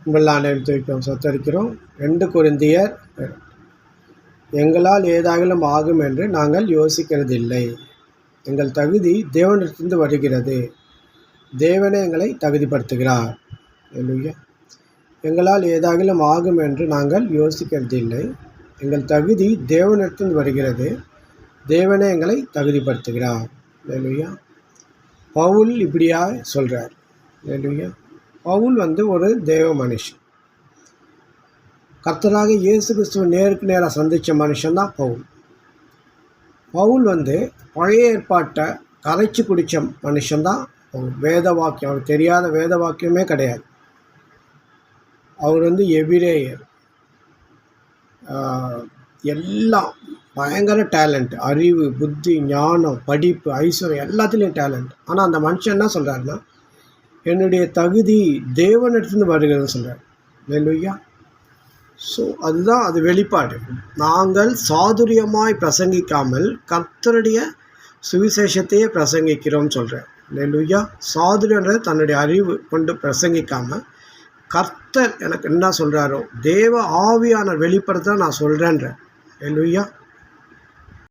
உங்கள் ஆண்டவரை சத்தரிக்கிறோம். 2 கொரிந்தியர், எங்களால் ஏதாகிலும் ஆகும் என்று நாங்கள் யோசிக்கிறதில்லை. எங்கள் தகுதி தேவனிடத்திலிருந்து வருகிறது. தேவனே எங்களை தகுதிப்படுத்துகிறார். அல்லேலூயா. எங்களால் ஏதாகிலும் ஆகும் என்று நாங்கள் யோசிக்கிறதில்லை. எங்கள் தகுதி தேவனிடத்திலிருந்து வருகிறது. தேவனே எங்களை தகுதிப்படுத்துகிறார். அல்லேலூயா. பவுல் இப்படியா சொல்கிறார். அல்லேலூயா. பவுல் ஒரு தேவ மனுஷன். கர்த்தராக இயேசு கிறிஸ்துவ நேருக்கு நேராக சந்தித்த மனுஷன்தான் பவுல். பவுல் பழைய ஏற்பாட்டை கரைச்சி குடித்த மனுஷன்தான் பவுல். வேத வாக்கியம், அவருக்கு தெரியாத வேத வாக்கியமே கிடையாது. அவர் எபிரேயர், எல்லாம் பயங்கர டேலண்ட், அறிவு, புத்தி, ஞானம், படிப்பு, ஐஸ்வர்யம், எல்லாத்துலேயும் டேலண்ட். ஆனால் அந்த மனுஷன் என்ன சொல்கிறாருன்னா, என்னுடைய தகுதி தேவனிடத்துலேருந்து வருகிறதுன்னு சொல்கிறார். அல்லேலூயா. ஸோ அதுதான் அது வெளிப்பாடு. நாங்கள் சாதுரியமாய் பிரசங்கிக்காமல் கர்த்தருடைய சுவிசேஷத்தையே பிரசங்கிக்கிறோம்னு சொல்கிறேன். அல்லேலூயா. சாதுரியன்றது தன்னுடைய அறிவு கொண்டு பிரசங்கிக்காமல் கர்த்தர் எனக்கு என்ன சொல்கிறாரோ தேவ ஆவியான வெளிப்படுத்த நான் சொல்கிறேன்றேன். அல்லேலூயா.